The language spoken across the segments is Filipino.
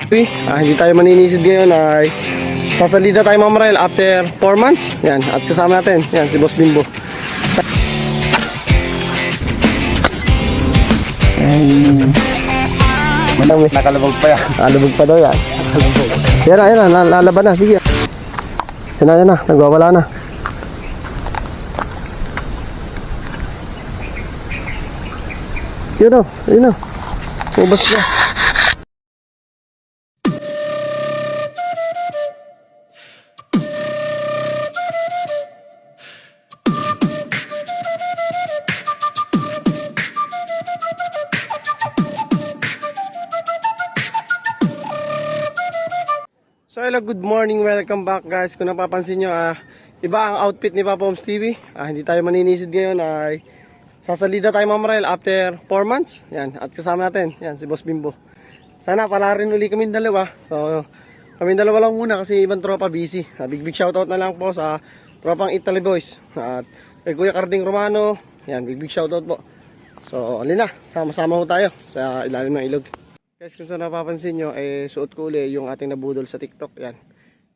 Hindi tayo maninisid ngayon ay sasalida tayo mga marahil after 4 months. Yan, at kasama natin, yan, si Boss Bimbo. Manang nakalabog pa yan. Nakalabog pa daw yan. Yan na, lalaban na, sige. Yan na, nagwawala na. Yun na. Ubas na. So hello, good morning, welcome back guys. Kung napapansin nyo, iba ang outfit ni Papa Homes TV. Hindi tayo maninisid ngayon ay sasalida tayo mga marahil after 4 months. Yan, at kasama natin, yan, si Boss Bimbo. Sana pala rin uli kaming dalawa. So kaming dalawa lang muna kasi ibang tropa busy. Big shoutout na lang po sa tropang Italy Boys. At kay Kuya Carding Romano, yan, big shoutout po. So alin na, sama-sama ho tayo sa ilalim ng ilog. Guys, kung saan napapansin nyo, suot ko uli yung ating nabudol sa TikTok. Yan,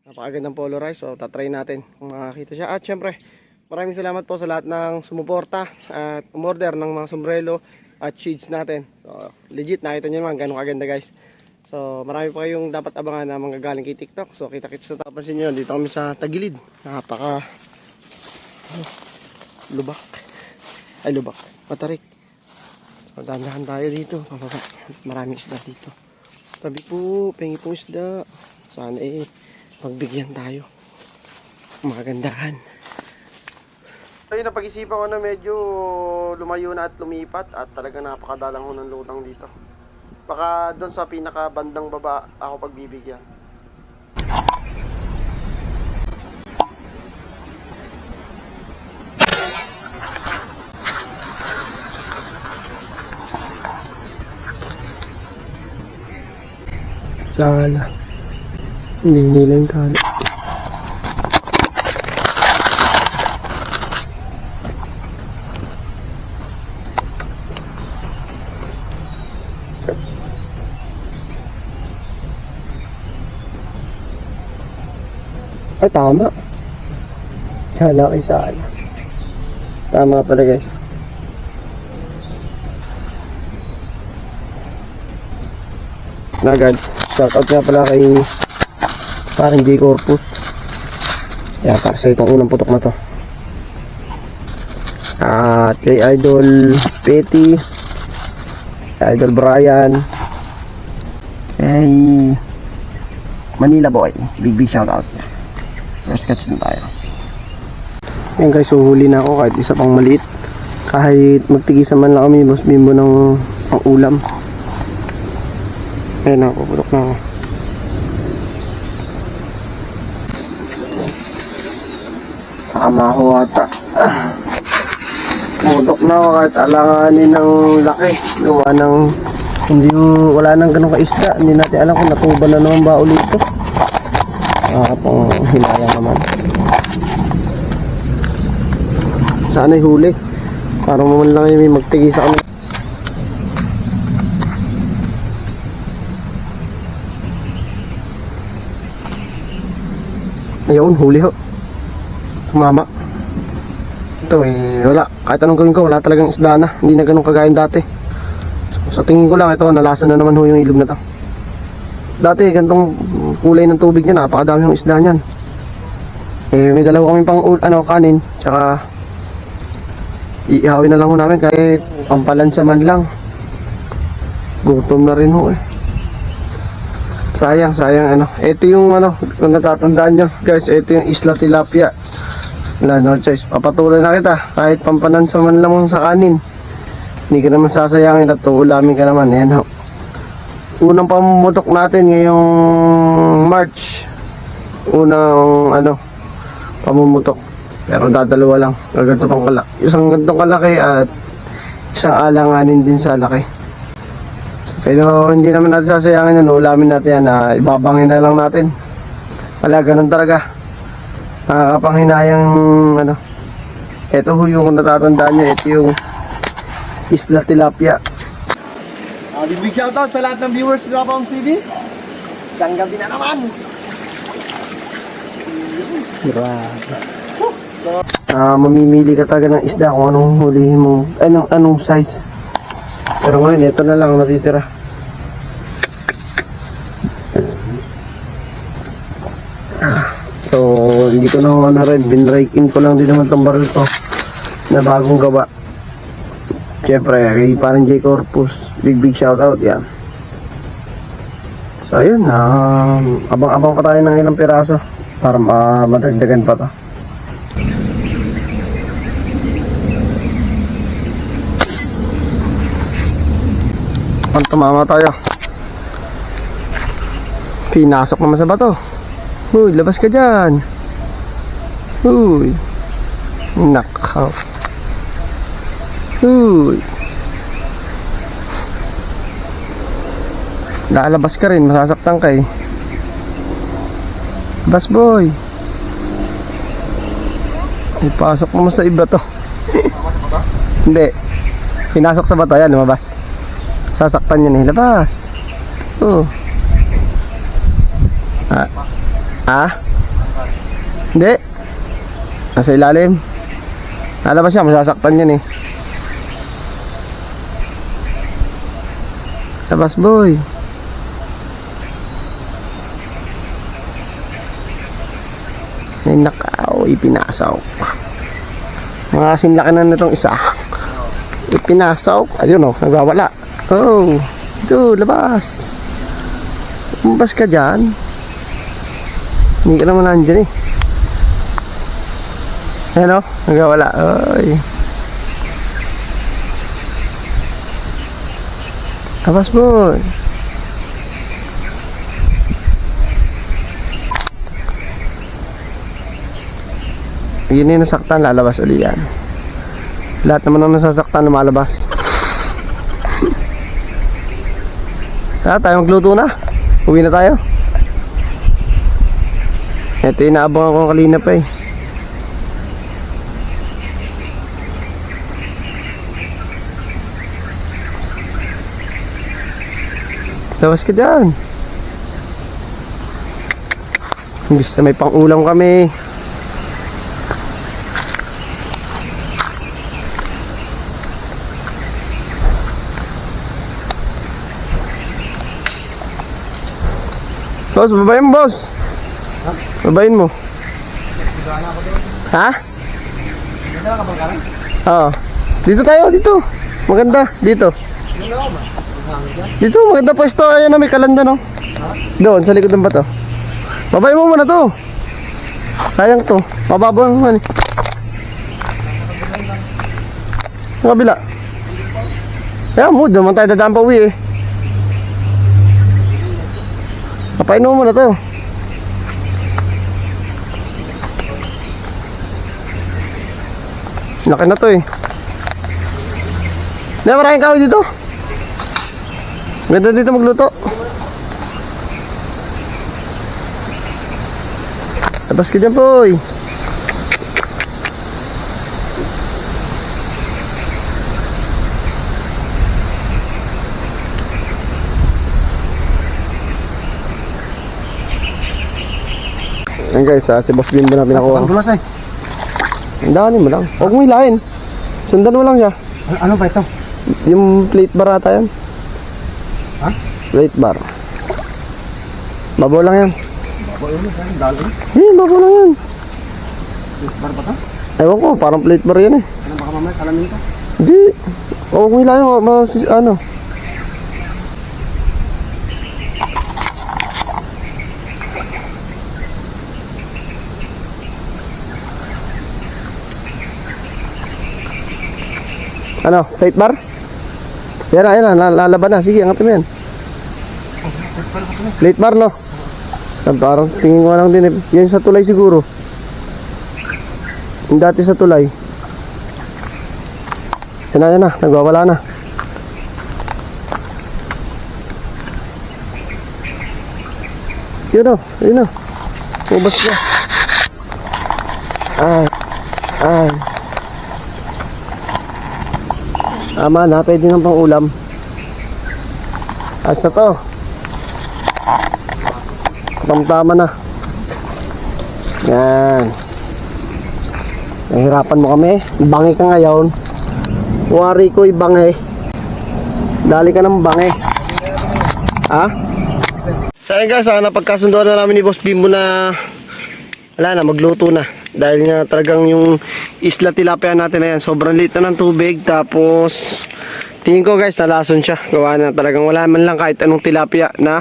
napakagandang polarize. So tatry natin kung makakita siya. At syempre, maraming salamat po sa lahat ng sumuporta at umorder ng mga sombrero at shades natin. So legit, nakita nyo naman ganun kaganda guys. So marami pa kayong dapat abangan na manggagaling kay TikTok. So kita-kits na tapansin nyo, dito kami sa Tagilid. Napaka lubak. Matarik. So dahan-dahan tayo dito. Maraming isda dito. Tabi po, pengi pong isda. Sana magbigyan tayo. Magandahan. So yun, napag-isipan ko na medyo lumayo na at lumipat. At talaga napakadalang ho ng lutang dito. Baka doon sa pinakabandang baba ako pagbibigyan. Sana hindi nilang kala. Ay tama. Kala kay sana. Tama pala guys. Na guys, shoutout nga pala kay parang J Corpus. Yan, para sa itong unang putok na to. At kay Idol Petty, kay Idol Brian, kay Manila Boy, big shoutout. First catch na tayo. Yan guys, uhuli na ako kahit isa pang maliit. Kahit magtigisan man lang kami, Boss Bimbo ng pang ulam. Ayun na, pupulok na ako. Tama ako ata. Pupulok na ako kahit alanganin ng laki. Gawa ng wala nang ganun kaisda. Hindi natin alam kung natuba na naman ba ulit ito. Pang hinayang naman. Sana'y huli. Parang naman lang yung may magtigisa kami. Ayun, huli ho. Tumama. Ito wala. Kahit anong gawin ko, wala talagang isda na. Hindi na ganun kagayang dati. So, sa tingin ko lang, ito, nalasa na naman ho yung ilog na to. Dati, ganitong kulay ng tubig niya, napakadami yung isda niyan. May dalawa kami pang kanin. Tsaka, iihawin na lang ho namin kahit pampalansa man lang. Gutom na rin ho Sayang ito yung kung natatandaan nyo guys, ito yung Isla Tilapia. Wala no choice, papatuloy na kita kahit pampanansa man lang sa kanin. Hindi ka naman sasayangin at uulamin ka naman. Yan ho, unang pamumutok natin ngayong March. Unang pamumutok, pero dadalawa lang. Ganito pang kalaki, isang gantong kalaki at isang alanganin din sa laki. Pero hindi naman natin sasayangin yan, ulamin natin yan, ibabangin na lang natin. Wala, ganun talaga. Nakakapanghinayang ito ho yung kung natatandaan nyo, ito yung Isla Tilapia. Big shoutout sa lahat ng viewers ni Papa Homes TV. Isang gabi na naman. Grabe. Mamimili ka talaga ng isda kung anong hulihin mo, anong size. Pero ngayon, ito na lang natitira. So, hindi ko na rin, binrake-in ko lang din naman itong baril ko na bagong gawa. Siyempre, kay parang J Corpus, big shoutout yan. So, ayun, abang-abang pa tayo ng ilang piraso para madagdagan pa to. Tumama tayo. Pinasok naman sa bato. Uy, labas ka dyan. Uy. Nakaw. Uy. Lalabas ka rin, masasaktan ka eh. Labas boy. Ipasok naman sa iba to. Hindi. Pinasok sa bato, yan, lumabas. Sasaktan yan eh, labas. Oh. Hindi. Nasa ilalim. Lalabas siya, masasaktan yan eh. Labas boy. Ay nakaw, ipinasaw. Mga sinlaki na nitong isa. Ipinasaw. Ayun oh, nagwawala. Oh, ito, labas. Lumabas ka dyan. Hindi ka naman nandyan eh. Ayan o, nagawala. Oy. Labas boy. Yun yung nasaktan, lalabas ulit yan. Lahat naman ang nasasaktan, lumalabas. Tayo magluto na. Uwi na tayo. Ito yung naabang ako kanina pa eh. Labas ka dyan. Imbis na may pang-ulam kami. Boss, babayin mo boss. Babayin mo. Ha? Oo. Dito tayo, dito. Maganda, dito. Dito, maganda pwesto. Ayan na, may kalanda no. Doon, sa likod ng bato. Babayin mo muna to. Sayang to. Mababa naman. Ang kabila. Kaya mo, naman tayo dadaan pa uwi eh. Kapainom mo na to. Laki na to eh. Hindi, maraming kahoy dito. Ganda dito magluto. Labas ka dyan boy. Ayan guys, si Boss Bimbo na pinakuha. Ang dulas eh. Ang dami mo lang. Huwag mo hilahin. Sundan mo lang siya. Ano ba ito? Yung plate bar ata yan. Ha? Plate bar. Babaw lang yan. Babaw yun, dalo. Babaw lang yan. Plate bar ba ito? Ewan ko, parang plate bar yan eh. Ano baka mamaya salamin ito? Hindi. Huwag mo hilahin. Ano? Ano? Plate bar? Yan na, lalaban na. Sige, angat mo yan. Plate bar, no? Parang tingin ko lang din. Yan sa tulay siguro. Yung dati sa tulay. Yan na. Nagwawala na. Yun o. Yun o. Ubas na. Ay. Tama na, pwede nang pang ulam. Asa to? Tamtama na. Yan. Nahirapan mo kami. Bangi ka ngayon. Wari ko bangi. Dali ka ng bangi. Ha? So ayun guys, napagkasundoan na namin ni Boss Bimbo na wala na, magluto na. Dahil nga talagang yung isla tilapia natin na yan, sobrang liit na ng tubig. Tapos tingin ko guys, nalason siya. Gawa na talagang wala man lang kahit anong tilapia na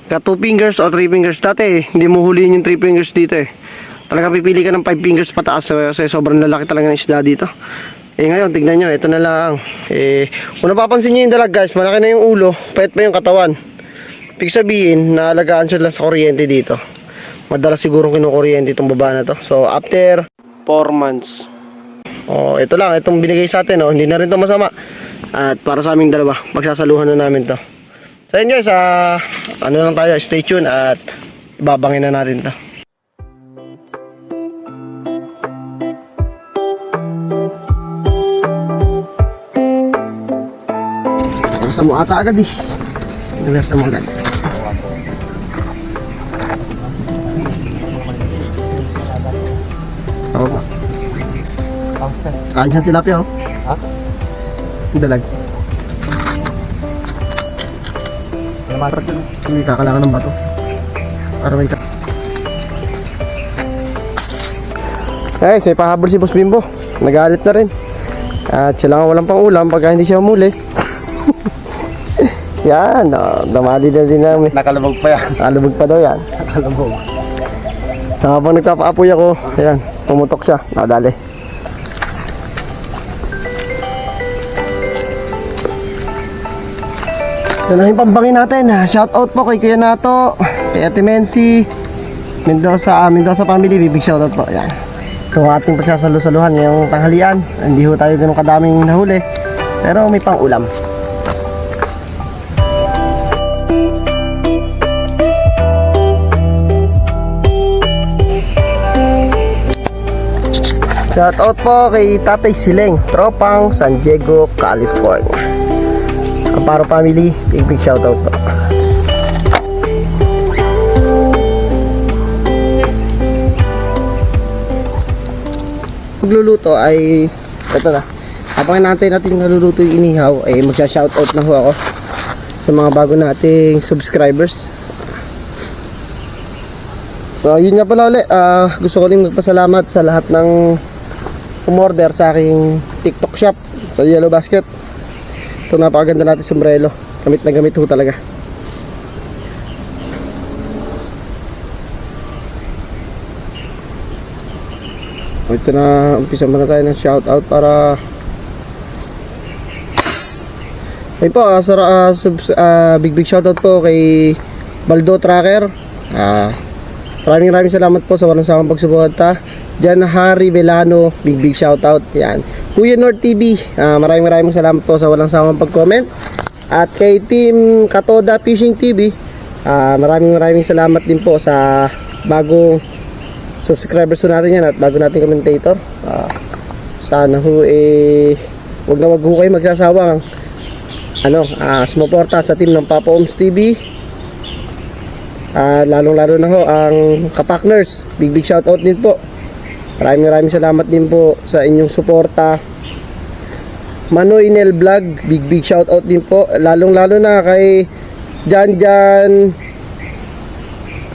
ka 2 fingers o 3 fingers. Dati hindi mo huliin yung 3 fingers dito eh. Talagang pipili ka ng 5 fingers pataas kasi sobrang lalaki talaga ng isda dito. Eh ngayon, tignan nyo, ito na lang. Kung napapansin nyo yung dalag guys, malaki na yung ulo, payat pa yung katawan. Ibig sabihin, naalagaan sila sa kuryente dito. Madalas siguro kinukuryente itong baba na to. So after 4 months. Oh, ito lang, itong binigay sa atin, hindi na rin to masama. At para sa aming dalawa, magsasaluhan na namin to. So yun guys, ano lang tayo, stay tuned at ibabangin na natin to. Versa mo ata agad eh. Versa mo agad. Oo ba? Kain siya tilapia oh. Ha? Ang dalag. Hindi kakalangan ng bato. Para may guys, may pahabol si Boss Bimbo. Nagalit na rin. At sila nga walang pang ulam pagka hindi siya umuli. Yan, damali na din namin. Nakalabog pa yan. Nakalubog pa daw yan. Nakalabog. Habang nagpapaapoy ako, ayan, pumutok siya. Nadali. Yan ang pambangin natin. Shout out po kay Kuya Nato, kay Ate Mensi, Mendoza family. Big shout out po. Yan. Ito ang ating pagsasalusaluhan ngayong tanghalian. Hindi ho tayo ganun kadaming nahuli, pero may pang ulam. Shout out po kay Tatay Sileng, Tropang, San Diego, California. Amparo family, big shout out po. Magluluto ay ito na. Habang natin naluluto yung inihaw ay magsha-shout out na ho ako sa mga bago nating subscribers. So yun nga pala ulit, gusto ko rin magpasalamat sa lahat ng umorder sa aking TikTok shop sa Yellow Basket. Ito napakaganda natin sombrero. Gamit na gamit ho talaga. Ito na, umpisa muna tayo ng shoutout para ayun po, big shoutout po kay Baldo Tracker. Maraming salamat po sa walang sawang pagsuporta. Jan Harry Velano, big shoutout. Yan. Kuya Nord TV, maraming salamat po sa walang sawang pag-comment. At kay Team Katoda Fishing TV, maraming salamat din po sa bagong subscribers po natin yan at bago nating commentator. Sana ho wag na wag ho kayo magsasawang sumuporta sa team ng Papa Oms TV. Lalong-lalo na ho ang kapartners. Big shoutout din po. Maraming salamat din po sa inyong suporta. Manoy Nel Vlog, big shoutout din po. Lalong-lalo na kay Jan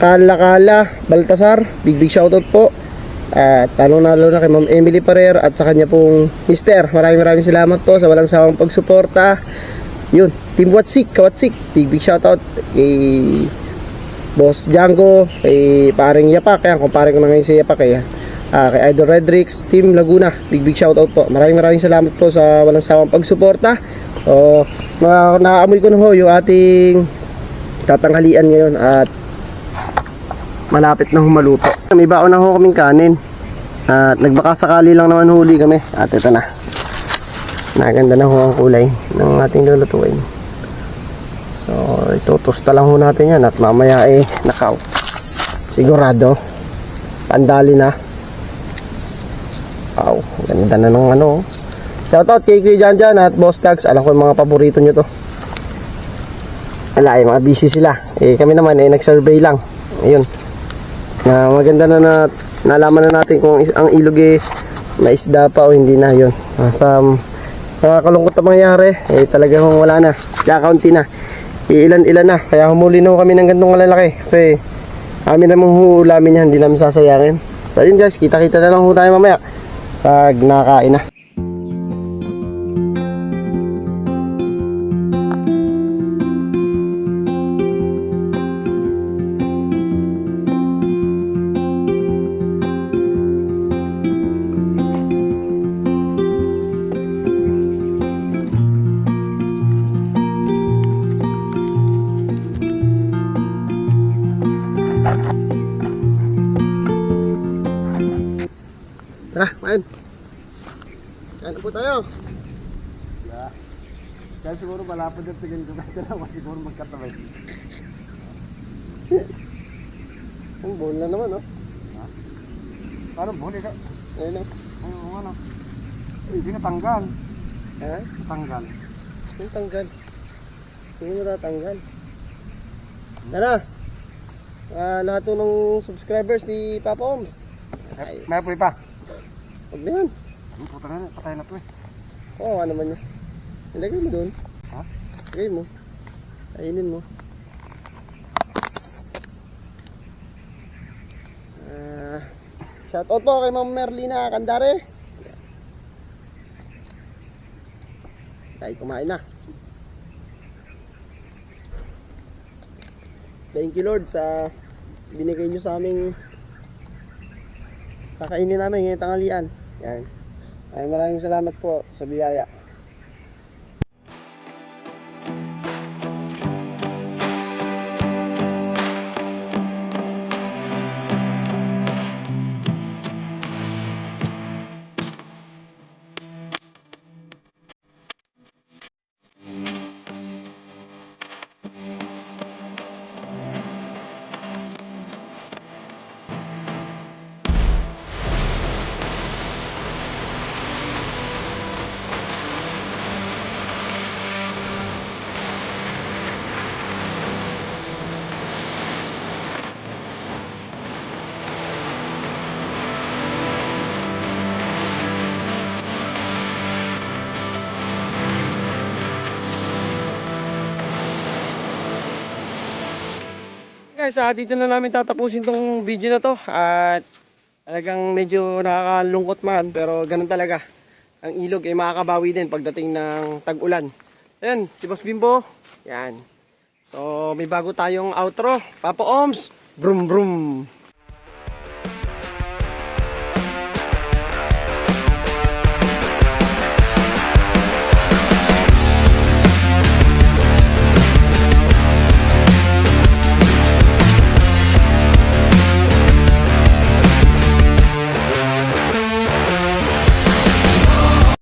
Kala Baltasar, big shoutout po. At lalong-lalo na kay Ma'am Emily Parer at sa kanya pong mister. Maraming salamat po sa walang sawang pagsuporta. Yun, Team Kawatsik, big shoutout kay Boss Django, kay paring Yapak, kaya kung paring ko na ngayon si Yapak kay Idol Redrix, Team Laguna, big shoutout po. Maraming salamat po sa walang sawang pagsuporta. Nakaamoy ko na ho yung ating tatanghalian ngayon at malapit na humaluto. May baon na ho kaming kanin at nagbakasakali lang naman huli kami. At ito na, naganda na ho ang kulay ng ating lulutuin. So itutusta lang ho natin yan at mamaya nakaw sigurado pandali na. Wow, ganda na ng shoutout kay Kuya Jan at Boss Tags. Alam ko yung mga paborito nyo to. Ala, mga busy sila. Kami naman nag-survey lang. Ayun. Na maganda na nalaman na natin kung ang ilog may isda pa o hindi na. Yun. Sa nakakalungkot na mangyari, talagang wala na. Kakaunti na. Ilan-ilan na. Kaya humuli na kami ng gantong malalaki. Kasi amin namang huulamin yan. Hindi namin sasayangin. So yun guys, kita-kita na lang tayo mamaya. Pag nakakain na. Tara, main. Kain na po tayo. Yeah. Kaya siguro malapad yung tingin ko natin lang. Siguro magkatabay. Ang bowl na naman, oh. Ha? Parang buhuli ka. Ayun na. Ay, oo ano. Hindi natanggal. Ha? Natanggal. Yung tanggal. Hindi mo tatanggal. Tara. Lahat po ng subscribers ni Papa Oms. Ay, May apoy pa. huwag na yan. Ang puta nga na. Patay na to eh. Oo, naman yan. Ilagay mo doon. Ha? Ilagay mo. Kainin mo. Shoutout po kay Ma'am Merlina Candare. Tayo kumain na. Thank you Lord sa binigay nyo sa aming kakainin namin ngayong tanghalian. Yan. Ay, maraming salamat po sa biyaya. Guys, dito na namin tatapusin tong video na to at talagang medyo nakakalungkot man pero ganun talaga. Ang ilog ay makakabawi din pagdating ng tag-ulan. Ayan, si Boss Bimbo. Yan. So, may bago tayong outro. Papa Oms, brum brum.